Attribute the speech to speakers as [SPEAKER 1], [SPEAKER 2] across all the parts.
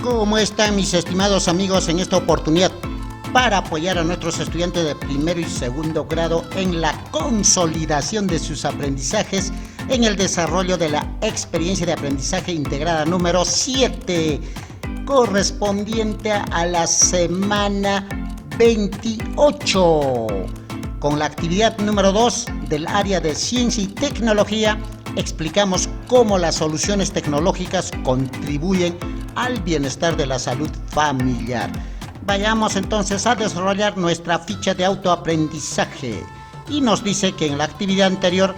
[SPEAKER 1] ¿Cómo están mis estimados amigos en esta oportunidad? Para apoyar a nuestros estudiantes de primero y segundo grado en la consolidación de sus aprendizajes en el desarrollo de la experiencia de aprendizaje integrada número 7, correspondiente a la semana 28. Con la actividad número 2 del área de ciencia y tecnología, explicamos cómo las soluciones tecnológicas contribuyen al bienestar de la salud familiar. Vayamos entonces a desarrollar nuestra ficha de autoaprendizaje. Y nos dice que en la actividad anterior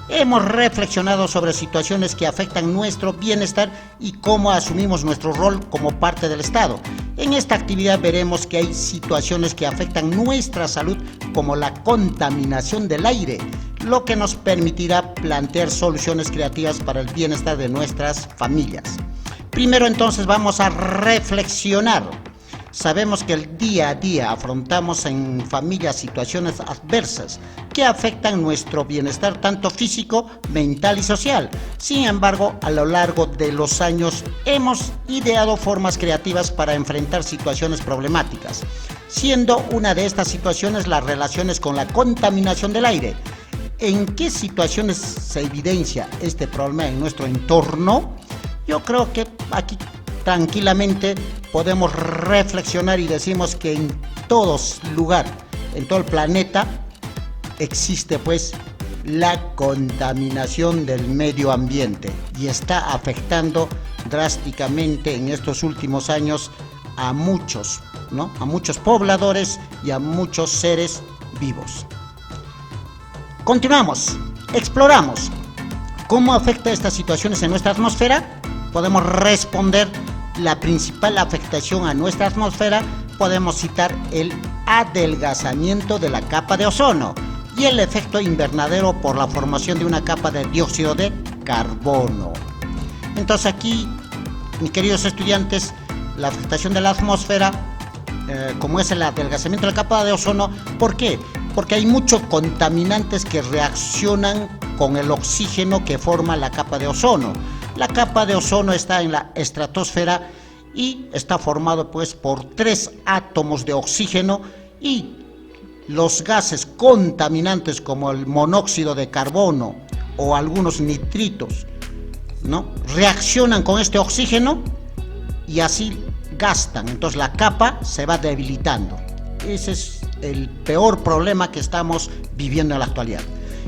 [SPEAKER 1] hemos reflexionado sobre situaciones que afectan nuestro bienestar y cómo asumimos nuestro rol como parte del Estado. En esta actividad veremos que hay situaciones que afectan nuestra salud, como la contaminación del aire, lo que nos permitirá plantear soluciones creativas para el bienestar de nuestras familias. Primero entonces vamos a reflexionar. Sabemos que el día a día afrontamos en familias situaciones adversas que afectan nuestro bienestar tanto físico, mental y social. Sin embargo, a lo largo de los años hemos ideado formas creativas para enfrentar situaciones problemáticas, siendo una de estas situaciones las relaciones con la contaminación del aire. ¿En qué situaciones se evidencia este problema en nuestro entorno? Yo creo que aquí tranquilamente podemos reflexionar y decimos que en todos lugares, en todo el planeta, existe pues la contaminación del medio ambiente y está afectando drásticamente en estos últimos años a muchos, ¿no? A muchos pobladores y a muchos seres vivos. Continuamos, exploramos. ¿Cómo afecta estas situaciones en nuestra atmósfera? Podemos responder la principal afectación a nuestra atmósfera. Podemos citar el adelgazamiento de la capa de ozono y el efecto invernadero por la formación de una capa de dióxido de carbono. Entonces aquí, mis queridos estudiantes, la afectación de la atmósfera, como es el adelgazamiento de la capa de ozono, ¿por qué? Porque hay muchos contaminantes que reaccionan con el oxígeno que forma la capa de ozono. La capa de ozono está en la estratosfera y está formado pues por 3 átomos de oxígeno, y los gases contaminantes como el monóxido de carbono o algunos nitritos, ¿no?, reaccionan con este oxígeno y así gastan. Entonces la capa se va debilitando. Ese es el peor problema que estamos viviendo en la actualidad.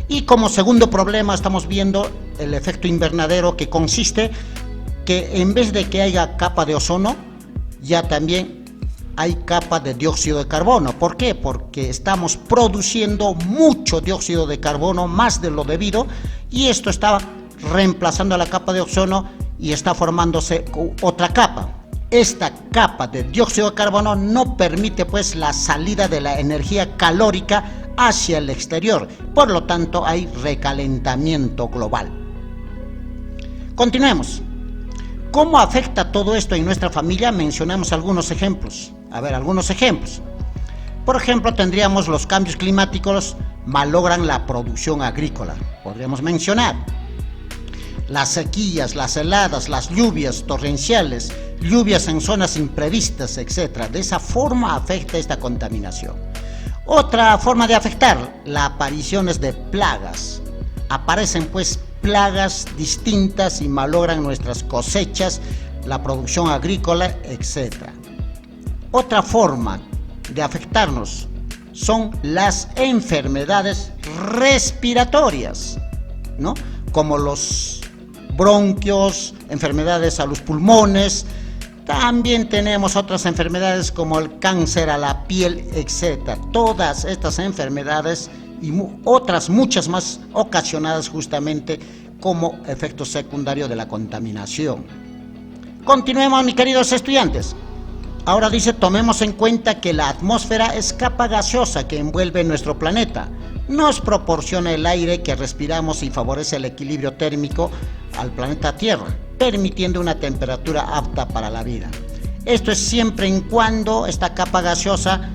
[SPEAKER 1] Y como segundo problema estamos viendo el efecto invernadero, que consiste que en vez de que haya capa de ozono, ya también hay capa de dióxido de carbono. ¿Por qué? Porque estamos produciendo mucho dióxido de carbono, más de lo debido, y esto está reemplazando a la capa de ozono y está formándose otra capa. Esta capa de dióxido de carbono no permite pues la salida de la energía calórica hacia el exterior, por lo tanto hay recalentamiento global. Continuemos. ¿Cómo afecta todo esto en nuestra familia? Mencionamos algunos ejemplos. Algunos ejemplos. Por ejemplo, tendríamos los cambios climáticos malogran la producción agrícola. Podríamos mencionar las sequías, las heladas, las lluvias torrenciales, lluvias en zonas imprevistas, etc. De esa forma afecta esta contaminación. Otra forma de afectar, las apariciones de plagas. Aparecen pues plagas distintas y malogran nuestras cosechas, la producción agrícola, etc. Otra forma de afectarnos son las enfermedades respiratorias, ¿no?, como los bronquios, enfermedades a los pulmones. También tenemos otras enfermedades como el cáncer a la piel, etc. Todas estas enfermedades y otras muchas más ocasionadas justamente como efecto secundario de la contaminación. Continuemos, mis queridos estudiantes. Ahora dice, tomemos en cuenta que la atmósfera es capa gaseosa que envuelve nuestro planeta. Nos proporciona el aire que respiramos y favorece el equilibrio térmico al planeta Tierra, permitiendo una temperatura apta para la vida. Esto es siempre en cuando esta capa gaseosa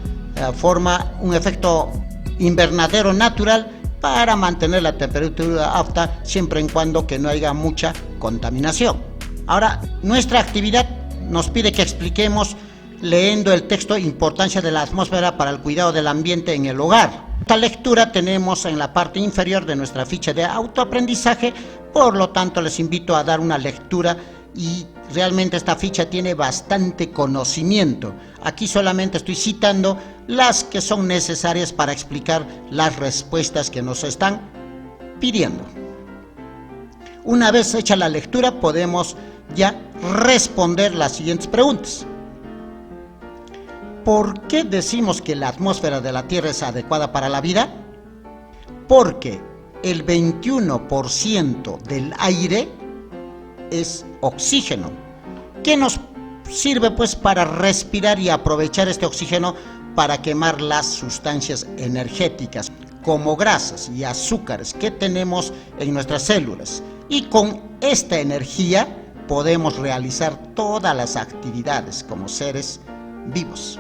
[SPEAKER 1] forma un efecto invernadero natural para mantener la temperatura apta, siempre en cuando que no haya mucha contaminación. Ahora, nuestra actividad nos pide que expliquemos, leyendo el texto, importancia de la atmósfera para el cuidado del ambiente en el hogar. Esta lectura tenemos en la parte inferior de nuestra ficha de autoaprendizaje, por lo tanto les invito a dar una lectura y realmente esta ficha tiene bastante conocimiento. Aquí solamente estoy citando las que son necesarias para explicar las respuestas que nos están pidiendo. Una vez hecha la lectura, podemos ya responder las siguientes preguntas. ¿Por qué decimos que la atmósfera de la Tierra es adecuada para la vida? Porque el 21% del aire es oxígeno, que nos sirve pues para respirar y aprovechar este oxígeno para quemar las sustancias energéticas como grasas y azúcares que tenemos en nuestras células, y con esta energía podemos realizar todas las actividades como seres vivos.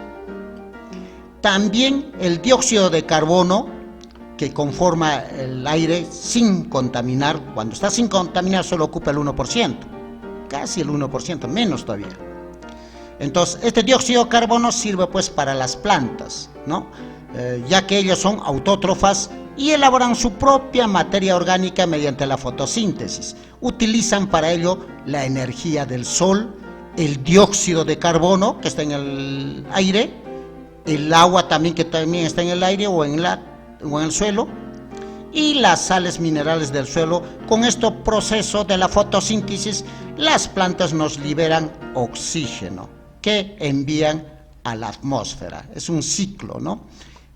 [SPEAKER 1] También el dióxido de carbono, que conforma el aire sin contaminar, cuando está sin contaminar solo ocupa el 1%, casi el 1%, menos todavía. Entonces, este dióxido de carbono sirve pues para las plantas, ¿no? Ya que ellas son autótrofas y elaboran su propia materia orgánica mediante la fotosíntesis. Utilizan para ello la energía del sol, el dióxido de carbono que está en el aire, el agua también que también está en el aire o en el suelo, y las sales minerales del suelo. Con este proceso de la fotosíntesis, las plantas nos liberan oxígeno que envían a la atmósfera. Es un ciclo, ¿no?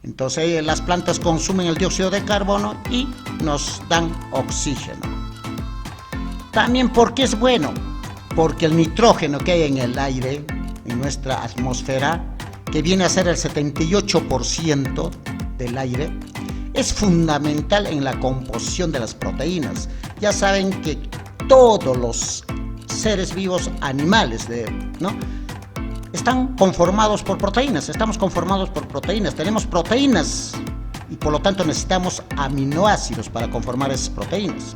[SPEAKER 1] Entonces las plantas consumen el dióxido de carbono y nos dan oxígeno. También, ¿por qué es bueno? Porque el nitrógeno que hay en el aire, en nuestra atmósfera, que viene a ser el 78% del aire, es fundamental en la composición de las proteínas. Ya saben que todos los seres vivos, animales, ¿no?, están conformados por proteínas. Estamos conformados por proteínas, tenemos proteínas y por lo tanto necesitamos aminoácidos para conformar esas proteínas,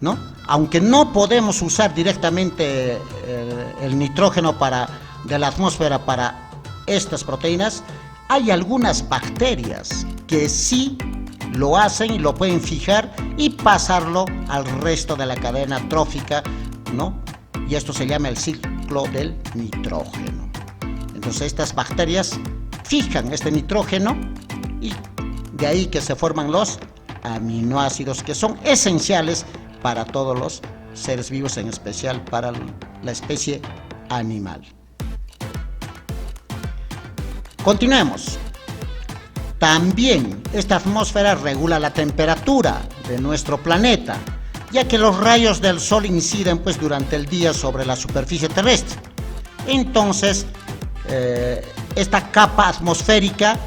[SPEAKER 1] ¿no? Aunque no podemos usar directamente el nitrógeno de la atmósfera para estas proteínas, hay algunas bacterias que sí lo hacen y lo pueden fijar y pasarlo al resto de la cadena trófica, ¿no? Y esto se llama el ciclo del nitrógeno. Entonces estas bacterias fijan este nitrógeno y de ahí que se forman los aminoácidos, que son esenciales para todos los seres vivos, en especial para la especie animal. Continuemos. También esta atmósfera regula la temperatura de nuestro planeta, ya que los rayos del sol inciden pues durante el día sobre la superficie terrestre. Entonces, esta capa atmosférica,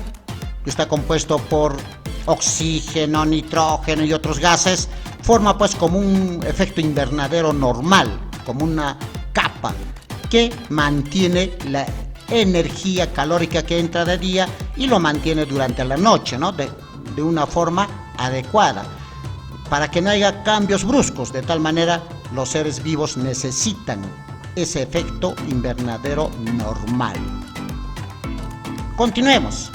[SPEAKER 1] que está compuesto por oxígeno, nitrógeno y otros gases, forma pues como un efecto invernadero normal, como una capa que mantiene la energía calórica que entra de día y lo mantiene durante la noche, ¿no?, de una forma adecuada, para que no haya cambios bruscos. De tal manera, los seres vivos necesitan ese efecto invernadero normal. Continuemos.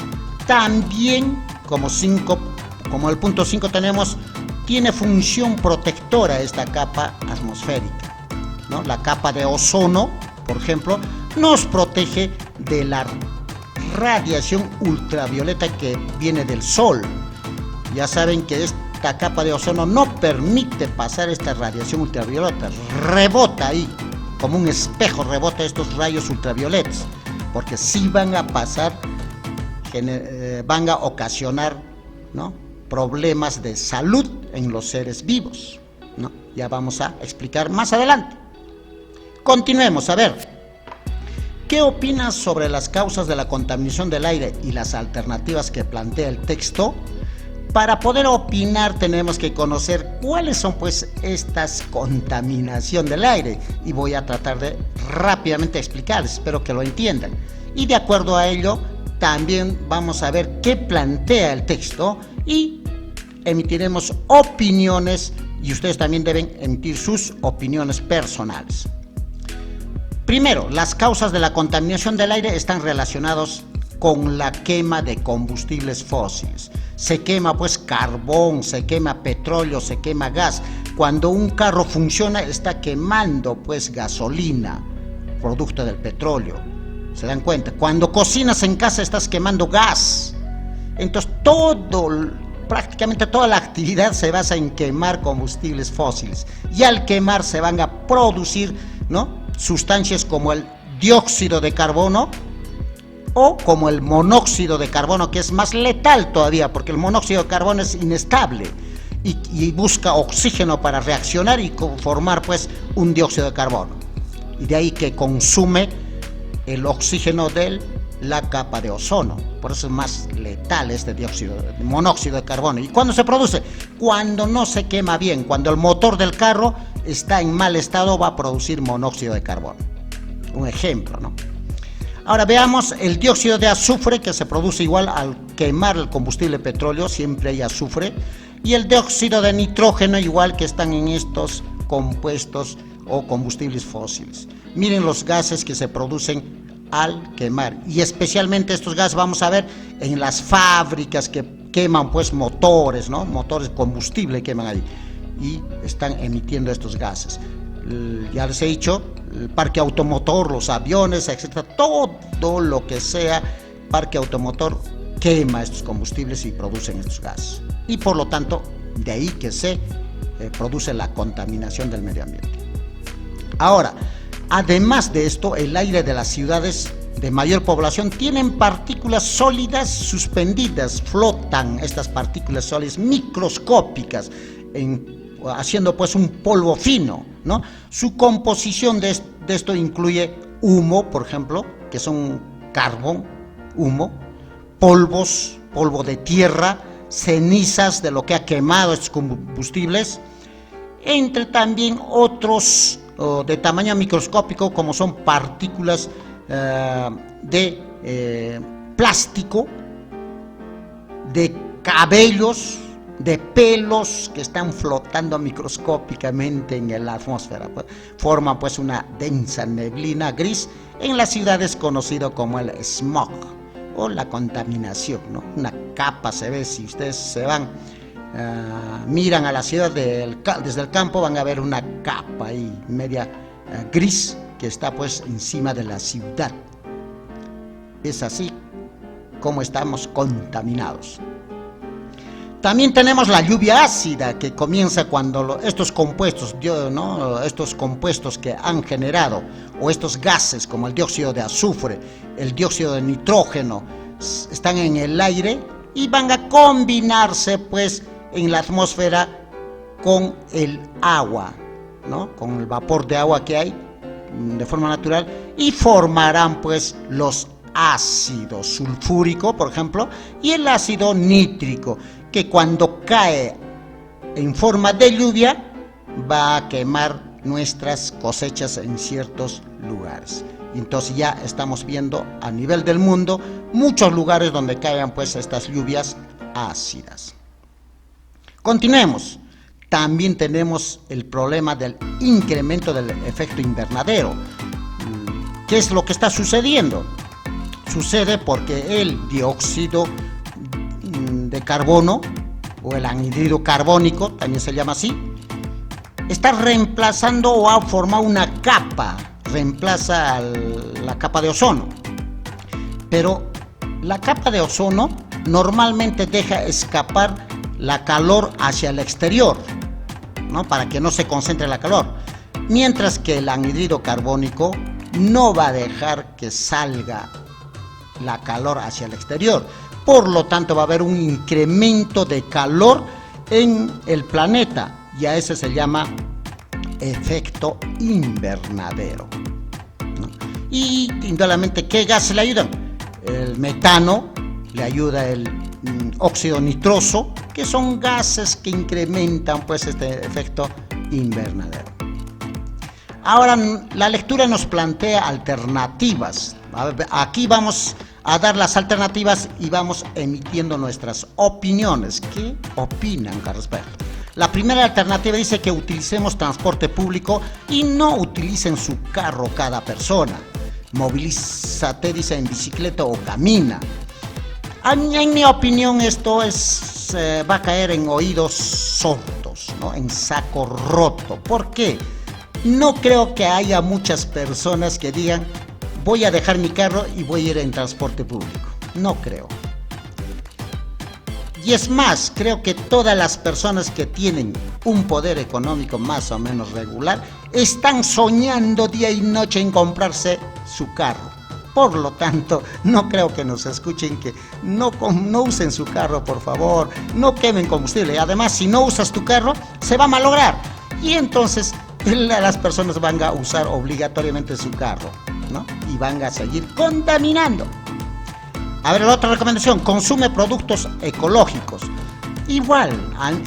[SPEAKER 1] También, como el punto 5 tenemos, tiene función protectora esta capa atmosférica, ¿no? La capa de ozono, por ejemplo, nos protege de la radiación ultravioleta que viene del sol. Ya saben que esta capa de ozono no permite pasar esta radiación ultravioleta, rebota ahí, como un espejo rebota estos rayos ultravioletas, porque sí van a pasar, van a ocasionar, ¿no?, problemas de salud en los seres vivos, ¿no? Ya vamos a explicar más adelante. Continuemos, a ver. ¿Qué opinas sobre las causas de la contaminación del aire y las alternativas que plantea el texto? Para poder opinar tenemos que conocer cuáles son pues estas contaminación del aire, y voy a tratar de rápidamente explicarles, espero que lo entiendan. Y de acuerdo a ello también vamos a ver qué plantea el texto y emitiremos opiniones, y ustedes también deben emitir sus opiniones personales. Primero, las causas de la contaminación del aire están relacionados con la quema de combustibles fósiles. Se quema pues carbón, se quema petróleo, se quema gas. Cuando un carro funciona está quemando pues gasolina, producto del petróleo. ¿Se dan cuenta? Cuando cocinas en casa estás quemando gas. Entonces prácticamente toda la actividad se basa en quemar combustibles fósiles. Y al quemar se van a producir, ¿no?, sustancias como el dióxido de carbono o como el monóxido de carbono, que es más letal todavía, porque el monóxido de carbono es inestable y busca oxígeno para reaccionar y formar pues un dióxido de carbono. Y de ahí que consume el oxígeno de la capa de ozono. Por eso es más letal este monóxido de carbono. ¿Y cuándo se produce? Cuando no se quema bien, cuando el motor del carro está en mal estado, va a producir monóxido de carbono. Un ejemplo, ¿no? Ahora veamos el dióxido de azufre, que se produce igual al quemar el combustible petróleo, siempre hay azufre, y el dióxido de nitrógeno, igual, que están en estos compuestos o combustibles fósiles. Miren los gases que se producen al quemar, y especialmente estos gases vamos a ver en las fábricas que queman pues motores, ¿no? Motores de combustible queman ahí y están emitiendo estos gases. Ya les he dicho, el parque automotor, los aviones, etcétera, todo lo que sea parque automotor quema estos combustibles y producen estos gases. Y por lo tanto, de ahí que se produce la contaminación del medio ambiente. Ahora, además de esto, el aire de las ciudades de mayor población tienen partículas sólidas suspendidas, flotan estas partículas sólidas microscópicas, haciendo pues un polvo fino, ¿no? Su composición de esto incluye humo, por ejemplo, que son carbón, humo, polvo de tierra, cenizas de lo que ha quemado estos combustibles, entre también otros de tamaño microscópico, como son partículas de plástico, de cabellos, de pelos que están flotando microscópicamente en la atmósfera. Forman pues una densa neblina gris. En las ciudades conocido como el smog o la contaminación, ¿no? Una capa se ve, si ustedes se van, miran a la ciudad desde el campo, van a ver una capa ahí media gris que está pues encima de la ciudad. Es así como estamos contaminados. También tenemos la lluvia ácida, que comienza cuando estos compuestos, ¿no?, estos compuestos que han generado, o estos gases como el dióxido de azufre, el dióxido de nitrógeno, están en el aire y van a combinarse pues en la atmósfera con el agua, ¿no?, con el vapor de agua que hay de forma natural, y formarán pues los ácidos sulfúrico, por ejemplo, y el ácido nítrico, que cuando cae en forma de lluvia va a quemar nuestras cosechas en ciertos lugares. Entonces ya estamos viendo a nivel del mundo muchos lugares donde caigan pues estas lluvias ácidas. Continuemos. También tenemos el problema del incremento del efecto invernadero. ¿Qué es lo que está sucediendo? Sucede porque el dióxido de carbono, o el anhídrido carbónico, también se llama así, está reemplazando o ha formado una capa, reemplaza la capa de ozono. Pero la capa de ozono normalmente deja escapar la calor hacia el exterior, ¿no?, para que no se concentre la calor, mientras que el anhídrido carbónico no va a dejar que salga la calor hacia el exterior. Por lo tanto, va a haber un incremento de calor en el planeta, y a ese se llama efecto invernadero, ¿no? Y indudablemente, ¿qué gases le ayudan? El metano, le ayuda el óxido nitroso, que son gases que incrementan pues este efecto invernadero. Ahora, la lectura nos plantea alternativas. Aquí vamos a dar las alternativas y vamos emitiendo nuestras opiniones. ¿Qué opinan al respecto? La primera alternativa dice que utilicemos transporte público y no utilicen su carro cada persona. Movilízate, dice, en bicicleta o camina. En mi opinión, esto va a caer en oídos sordos, ¿no? En saco roto. ¿Por qué? No creo que haya muchas personas que digan, voy a dejar mi carro y voy a ir en transporte público. No creo. Y es más, creo que todas las personas que tienen un poder económico más o menos regular están soñando día y noche en comprarse su carro. Por lo tanto, no creo que nos escuchen que no usen su carro, por favor, no quemen combustible. Además, si no usas tu carro, se va a malograr. Y entonces las personas van a usar obligatoriamente su carro, ¿no? Y van a seguir contaminando. A ver, la otra recomendación, consume productos ecológicos. Igual,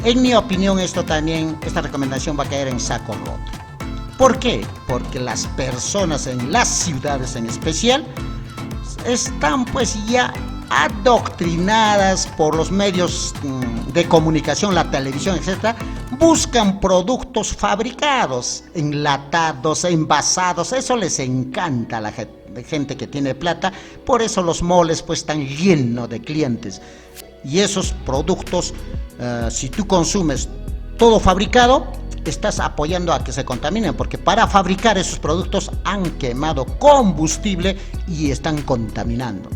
[SPEAKER 1] en mi opinión, esta recomendación va a caer en saco roto. ¿Por qué? Porque las personas en las ciudades en especial están pues ya adoctrinadas por los medios de comunicación, la televisión, etcétera, buscan productos fabricados, enlatados, envasados. Eso les encanta a la gente que tiene plata, por eso los moles pues están llenos de clientes. Y esos productos, si tú consumes todo fabricado, estás apoyando a que se contaminen, porque para fabricar esos productos han quemado combustible y están contaminando.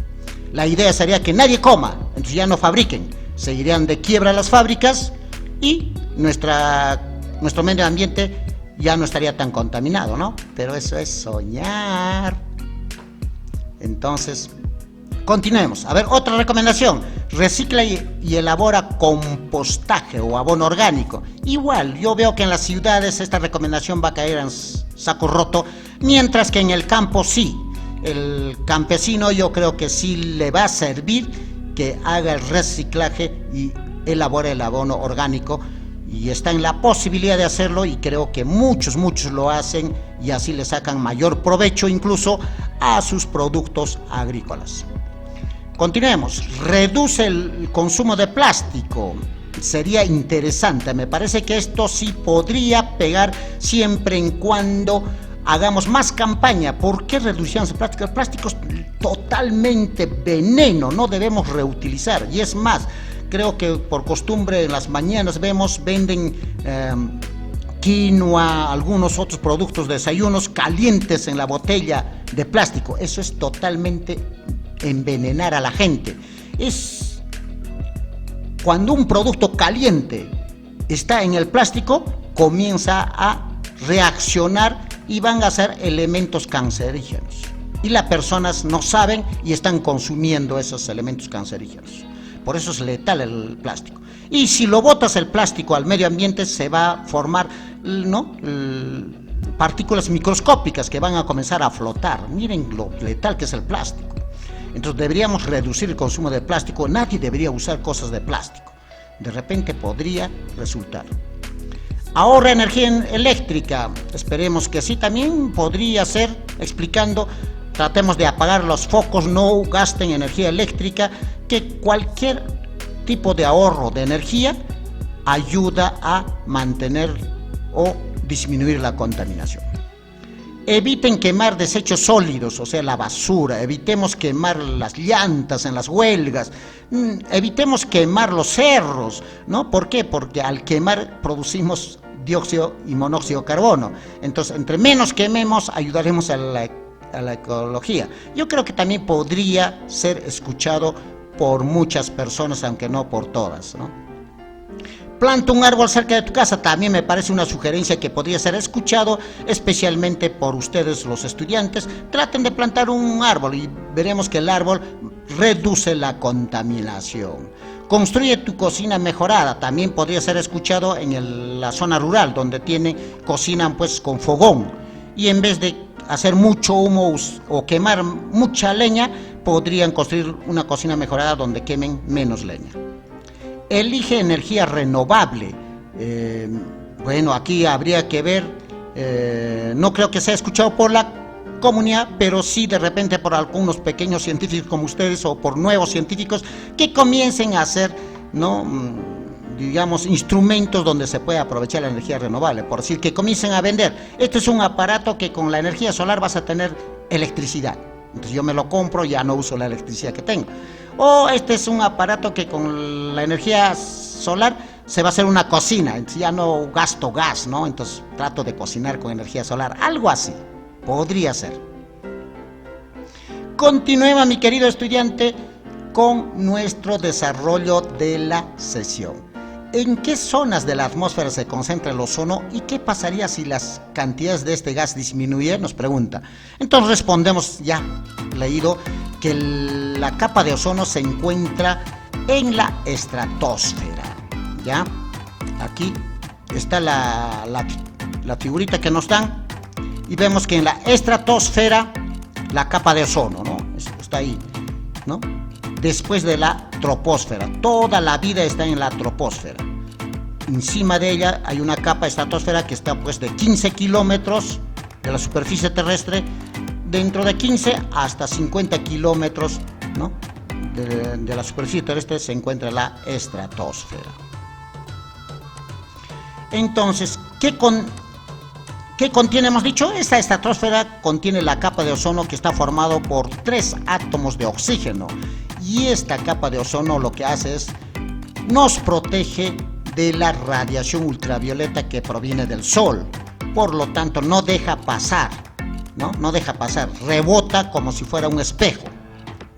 [SPEAKER 1] La idea sería que nadie coma, entonces ya no fabriquen, se irían de quiebra las fábricas y nuestro medio ambiente ya no estaría tan contaminado, ¿no? Pero eso es soñar. Entonces, continuemos. A ver, otra recomendación. Recicla y elabora compostaje o abono orgánico. Igual, yo veo que en las ciudades esta recomendación va a caer en saco roto, mientras que en el campo sí. El campesino yo creo que sí le va a servir que haga el reciclaje y elabore el abono orgánico. Y está en la posibilidad de hacerlo y creo que muchos lo hacen y así le sacan mayor provecho incluso a sus productos agrícolas. Continuemos. Reduce el consumo de plástico. Sería interesante. Me parece que esto sí podría pegar siempre en cuando hagamos más campaña. ¿Por qué reducción de plástico? El plástico es totalmente veneno, no debemos reutilizar. Y es más, creo que por costumbre en las mañanas venden quinoa, algunos otros productos de desayunos calientes en la botella de plástico. Eso es totalmente envenenar a la gente. Es cuando un producto caliente está en el plástico, comienza a reaccionar y van a ser elementos cancerígenos. Y las personas no saben y están consumiendo esos elementos cancerígenos. Por eso es letal el plástico. Y si lo botas el plástico al medio ambiente, se va a formar, ¿no?, partículas microscópicas que van a comenzar a flotar. Miren lo letal que es el plástico. Entonces deberíamos reducir el consumo de plástico. Nadie debería usar cosas de plástico. De repente podría resultar. Ahorra energía eléctrica. Esperemos que sí. También podría ser explicando. Tratemos de apagar los focos, no gasten energía eléctrica, que cualquier tipo de ahorro de energía ayuda a mantener o disminuir la contaminación. Eviten quemar desechos sólidos, o sea, la basura. Evitemos quemar las llantas en las huelgas. Evitemos quemar los cerros, ¿no? ¿Por qué? Porque al quemar producimos dióxido y monóxido de carbono. Entonces, entre menos quememos, ayudaremos a la ecología. Yo creo que también podría ser escuchado por muchas personas, aunque no por todas, ¿no? Planta un árbol cerca de tu casa. También me parece una sugerencia que podría ser escuchado, especialmente por ustedes los estudiantes. Traten de plantar un árbol y veremos que el árbol reduce la contaminación. Construye tu cocina mejorada. También podría ser escuchado en la zona rural, donde cocinan pues con fogón. Y en vez de hacer mucho humo o quemar mucha leña, podrían construir una cocina mejorada donde quemen menos leña. Elige energía renovable. Bueno, aquí habría que ver, no creo que sea escuchado por la comunidad, pero sí de repente por algunos pequeños científicos como ustedes o por nuevos científicos que comiencen a hacer, ¿no?, digamos, instrumentos donde se puede aprovechar la energía renovable. Por decir, que comiencen a vender. Este es un aparato que con la energía solar vas a tener electricidad. Entonces yo me lo compro, ya no uso la electricidad que tengo. O este es un aparato que con la energía solar se va a hacer una cocina. Entonces ya no gasto gas, ¿no? Entonces trato de cocinar con energía solar. Algo así. Podría ser. Continuemos, mi querido estudiante, con nuestro desarrollo de la sesión. ¿En qué zonas de la atmósfera se concentra el ozono y qué pasaría si las cantidades de este gas disminuyen? Nos pregunta. Entonces respondemos, ya leído, que la capa de ozono se encuentra en la estratosfera. ¿Ya? Aquí está la figurita que nos dan y vemos que en la estratosfera la capa de ozono, ¿no? Está ahí, ¿no? Después de la troposfera. Toda la vida está en la troposfera. Encima de ella hay una capa estratosfera que está pues de 15 kilómetros de la superficie terrestre, dentro de 15 hasta 50 kilómetros, ¿no? de la superficie terrestre se encuentra la estratosfera. Entonces, ¿qué contiene? Hemos dicho, esta estratosfera contiene la capa de ozono que está formado por 3 átomos de oxígeno. Y esta capa de ozono lo que hace es nos protege de la radiación ultravioleta que proviene del sol. Por lo tanto, no deja pasar, ¿no? No deja pasar, rebota como si fuera un espejo.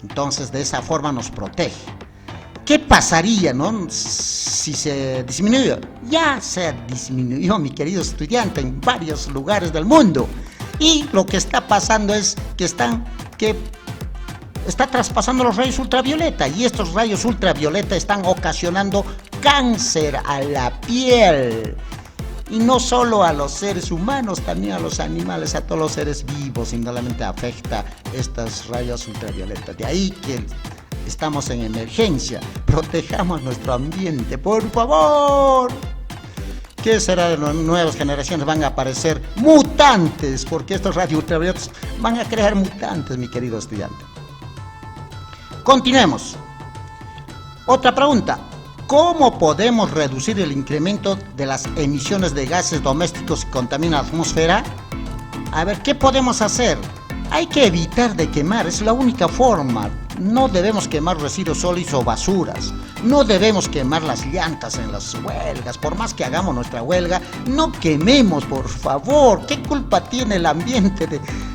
[SPEAKER 1] Entonces, de esa forma nos protege. ¿Qué pasaría, no? Si se disminuye? Ya se disminuyó, mi querido estudiante, en varios lugares del mundo. Y lo que está pasando es que está traspasando los rayos ultravioleta, y estos rayos ultravioleta están ocasionando cáncer a la piel. Y no solo a los seres humanos, también a los animales, a todos los seres vivos, indudablemente afecta estos rayos ultravioleta. De ahí que estamos en emergencia. Protejamos nuestro ambiente, por favor. ¿Qué será de las nuevas generaciones? Van a aparecer mutantes, porque estos rayos ultravioletas van a crear mutantes, mi querido estudiante. Continuemos. Otra pregunta. ¿Cómo podemos reducir el incremento de las emisiones de gases domésticos que contaminan la atmósfera? A ver, ¿qué podemos hacer? Hay que evitar de quemar, es la única forma. No debemos quemar residuos sólidos o basuras. No debemos quemar las llantas en las huelgas. Por más que hagamos nuestra huelga, no quememos, por favor. ¿Qué culpa tiene el ambiente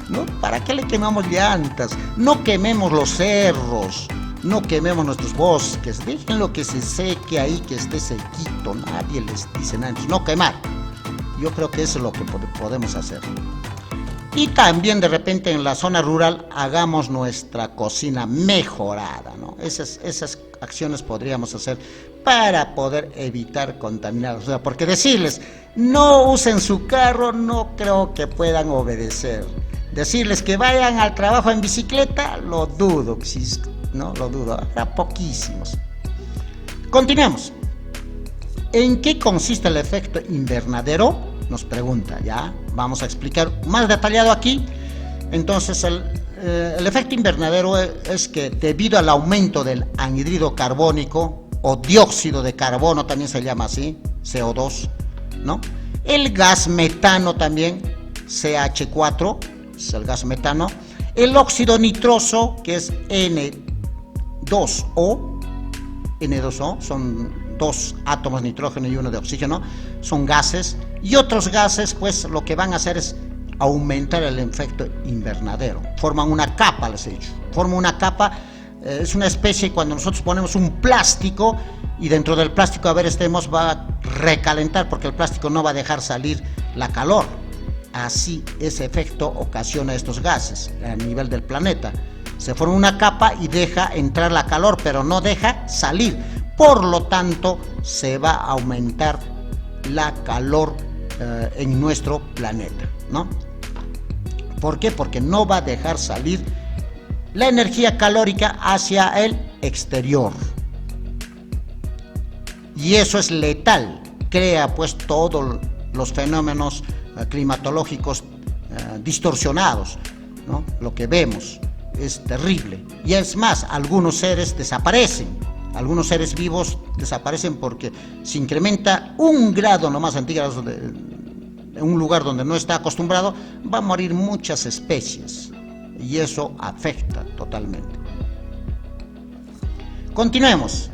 [SPEAKER 1] ¿no? ¿Para qué le quemamos llantas? No quememos los cerros. No quememos nuestros bosques. Déjenlo que se seque ahí, que esté sequito. Nadie les dice nada. No quemar. Yo creo que eso es lo que podemos hacer. Y también de repente en la zona rural hagamos nuestra cocina mejorada, ¿no? Esas acciones podríamos hacer para poder evitar contaminar. O sea, porque decirles, no usen su carro, no creo que puedan obedecer. Decirles que vayan al trabajo en bicicleta, lo dudo, no lo dudo, habrá poquísimos. Continuemos. ¿En qué consiste el efecto invernadero? Nos pregunta, ya vamos a explicar más detallado aquí. Entonces el efecto invernadero es que debido al aumento del anhídrido carbónico o dióxido de carbono, también se llama así, CO2, ¿no? El gas metano también, CH4, es el gas metano. El óxido nitroso, que es N2O, son 2 átomos de nitrógeno y 1 de oxígeno, son gases, y otros gases pues lo que van a hacer es aumentar el efecto invernadero. Forman una capa, les he dicho, forman una capa, es una especie cuando nosotros ponemos un plástico y dentro del plástico va a recalentar porque el plástico no va a dejar salir la calor. Así ese efecto ocasiona estos gases a nivel del planeta. Se forma una capa y deja entrar la calor, pero no deja salir. Por lo tanto, se va a aumentar la calor en nuestro planeta, ¿no? ¿Por qué? Porque no va a dejar salir la energía calórica hacia el exterior. Y eso es letal, crea pues todos los fenómenos climatológicos distorsionados, ¿no? Lo que vemos es terrible. Y es más, algunos seres desaparecen. Algunos seres vivos desaparecen porque se incrementa 1 grado nomás centígrados en un lugar donde no está acostumbrado, va a morir muchas especies y eso afecta totalmente. Continuemos.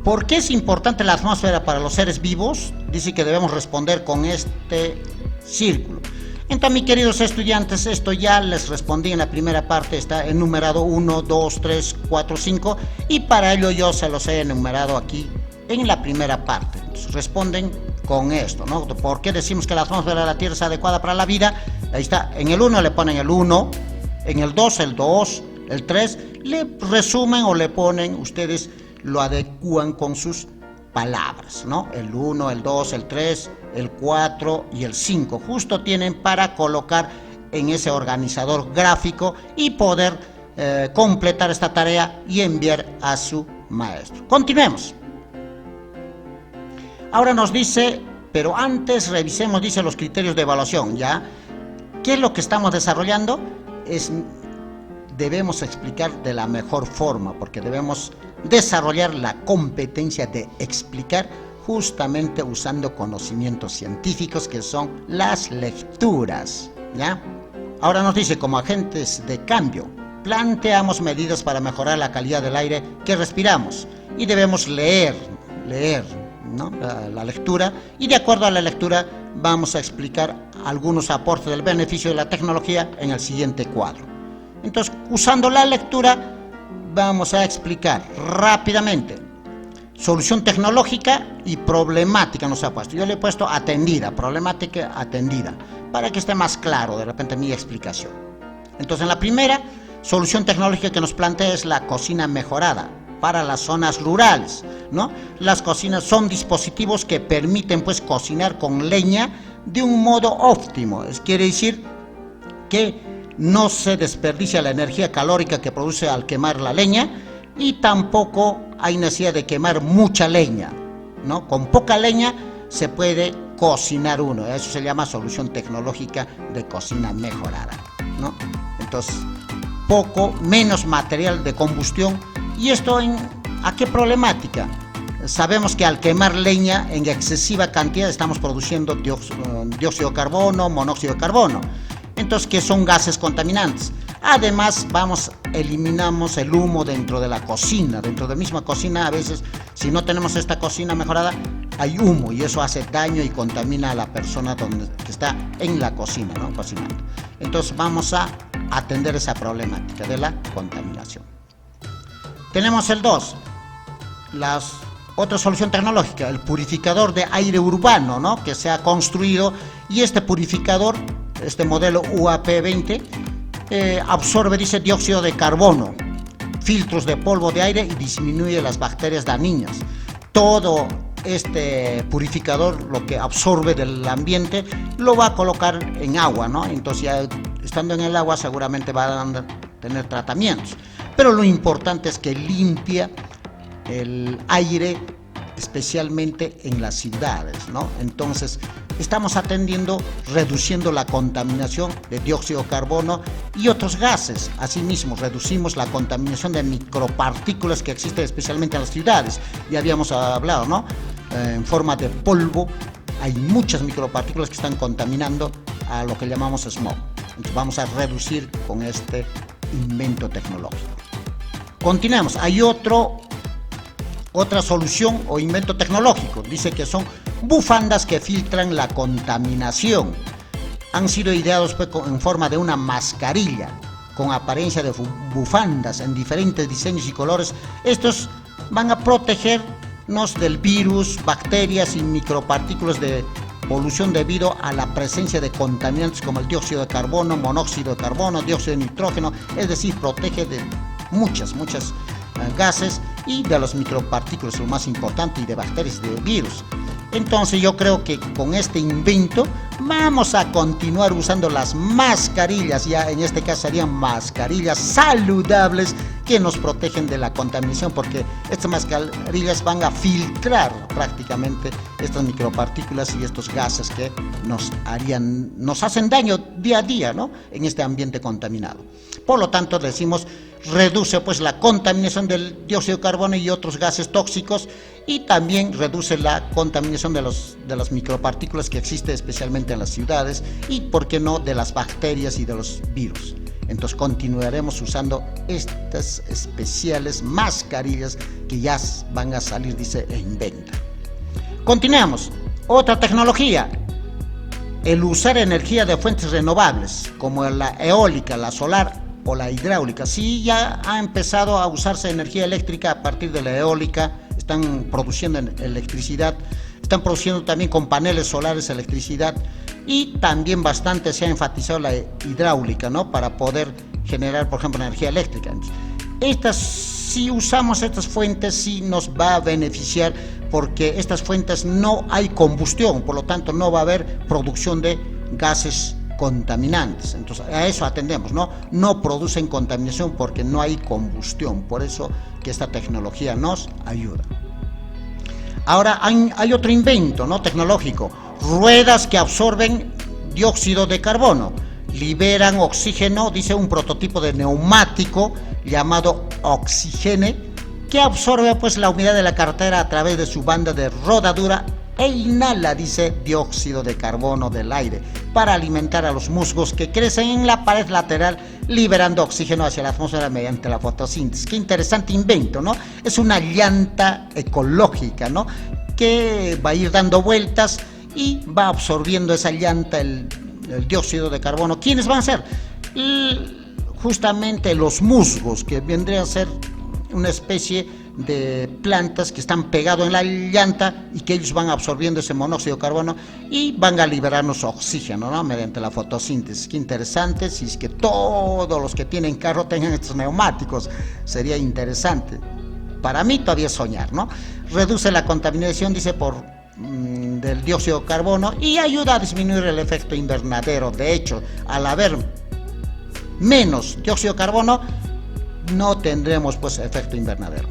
[SPEAKER 1] ¿Por qué es importante la atmósfera para los seres vivos? Dice que debemos responder con este círculo. Entonces, mis queridos estudiantes, esto ya les respondí en la primera parte, está enumerado 1, 2, 3, 4, 5, y para ello yo se los he enumerado aquí en la primera parte. Entonces, responden con esto, ¿no? ¿Por qué decimos que la atmósfera de la Tierra es adecuada para la vida? Ahí está, en el 1 le ponen el 1, en el 2 el 2, el 3, le resumen o le ponen, ustedes lo adecúan con sus palabras, ¿no? El 1, el 2, el 3, el 4 y el 5, justo tienen para colocar en ese organizador gráfico y poder completar esta tarea y enviar a su maestro. Continuemos. Ahora nos dice, pero antes revisemos, dice, los criterios de evaluación, ¿ya? ¿Qué es lo que estamos desarrollando? Debemos explicar de la mejor forma, porque debemos desarrollar la competencia de explicar justamente usando conocimientos científicos que son las lecturas, ¿ya? Ahora nos dice, como agentes de cambio, planteamos medidas para mejorar la calidad del aire que respiramos y debemos leer, ¿no? La lectura, y de acuerdo a la lectura vamos a explicar algunos aportes del beneficio de la tecnología en el siguiente cuadro. Entonces, usando la lectura vamos a explicar rápidamente solución tecnológica y problemática nos ha puesto. Yo le he puesto atendida, problemática atendida, para que esté más claro de repente mi explicación. Entonces, en la primera, solución tecnológica que nos plantea es la cocina mejorada para las zonas rurales, ¿no? Las cocinas son dispositivos que permiten pues cocinar con leña de un modo óptimo. Quiere decir que no se desperdicia la energía calórica que produce al quemar la leña y tampoco hay necesidad de quemar mucha leña, ¿no? Con poca leña se puede cocinar uno. Eso se llama solución tecnológica de cocina mejorada, ¿no? Entonces, menos material de combustión. ¿Y esto a qué problemática? Sabemos que al quemar leña en excesiva cantidad estamos produciendo dióxido de carbono, monóxido de carbono. Entonces, ¿qué son gases contaminantes? Además, eliminamos el humo dentro de la cocina. Dentro de la misma cocina, a veces, si no tenemos esta cocina mejorada, hay humo y eso hace daño y contamina a la persona que está en la cocina, ¿no? Cocinando. Entonces, vamos a atender esa problemática de la contaminación. Tenemos el 2, otra solución tecnológica, el purificador de aire urbano, ¿no? Que se ha construido, y este purificador, este modelo UAP20, absorbe, dice, dióxido de carbono, filtros de polvo de aire y disminuye las bacterias dañinas. Todo este purificador, lo que absorbe del ambiente, lo va a colocar en agua, ¿no? Entonces, ya estando en el agua, seguramente va a tener tratamientos. Pero lo importante es que limpia el aire, especialmente en las ciudades, ¿no? Entonces, estamos reduciendo la contaminación de dióxido de carbono y otros gases. Asimismo, reducimos la contaminación de micropartículas que existen especialmente en las ciudades. Ya habíamos hablado, ¿no? En forma de polvo, hay muchas micropartículas que están contaminando a lo que llamamos smog. Entonces, vamos a reducir con este invento tecnológico. Continuemos. Hay otra solución o invento tecnológico. Dice que son bufandas que filtran la contaminación. Han sido ideados en forma de una mascarilla con apariencia de bufandas en diferentes diseños y colores. Estos van a protegernos del virus, bacterias y micropartículas de polución debido a la presencia de contaminantes como el dióxido de carbono, monóxido de carbono, dióxido de nitrógeno. Es decir, protege de muchas gases y de los micropartículas, lo más importante, y de bacterias, de virus. Entonces yo creo que con este invento vamos a continuar usando las mascarillas, ya en este caso serían mascarillas saludables que nos protegen de la contaminación, porque estas mascarillas van a filtrar prácticamente estas micropartículas y estos gases que nos hacen daño día a día, ¿no?, en este ambiente contaminado. Por lo tanto, decimos, reduce pues la contaminación del dióxido de carbono y otros gases tóxicos, y también reduce la contaminación de las micropartículas que existen especialmente en las ciudades, y por qué no de las bacterias y de los virus. Entonces continuaremos usando estas especiales mascarillas que ya van a salir, dice, en venta. Continuamos. Otra tecnología, el usar energía de fuentes renovables como la eólica, la solar o la hidráulica. Sí, ya ha empezado a usarse energía eléctrica a partir de la eólica, están produciendo electricidad, están produciendo también con paneles solares electricidad, y también bastante se ha enfatizado la hidráulica, ¿no?, para poder generar, por ejemplo, energía eléctrica. Si usamos estas fuentes, sí nos va a beneficiar, porque estas fuentes no hay combustión, por lo tanto no va a haber producción de gases contaminantes. Entonces a eso atendemos, no producen contaminación porque no hay combustión, por eso que esta tecnología nos ayuda. Ahora hay otro invento, ¿no?, tecnológico, ruedas que absorben dióxido de carbono, liberan oxígeno, dice un prototipo de neumático llamado Oxigene, que absorbe pues la humedad de la carretera a través de su banda de rodadura e inhala, dice, dióxido de carbono del aire para alimentar a los musgos que crecen en la pared lateral, liberando oxígeno hacia la atmósfera mediante la fotosíntesis. Qué interesante invento, ¿no? Es una llanta ecológica, ¿no?, que va a ir dando vueltas y va absorbiendo esa llanta el dióxido de carbono. ¿Quiénes van a ser? Justamente los musgos, que vendrían a ser una especie de plantas que están pegados en la llanta y que ellos van absorbiendo ese monóxido de carbono y van a liberarnos oxígeno, ¿no?, mediante la fotosíntesis. Qué interesante. Si es que todos los que tienen carro tengan estos neumáticos, sería interesante. Para mí todavía es soñar, ¿no? Reduce la contaminación, dice, del dióxido de carbono, y ayuda a disminuir el efecto invernadero. De hecho, al haber menos dióxido de carbono, no tendremos pues efecto invernadero.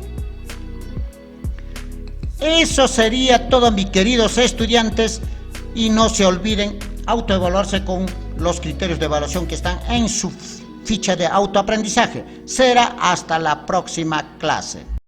[SPEAKER 1] Eso sería todo, mis queridos estudiantes, y no se olviden autoevaluarse con los criterios de evaluación que están en su ficha de autoaprendizaje. Será hasta la próxima clase.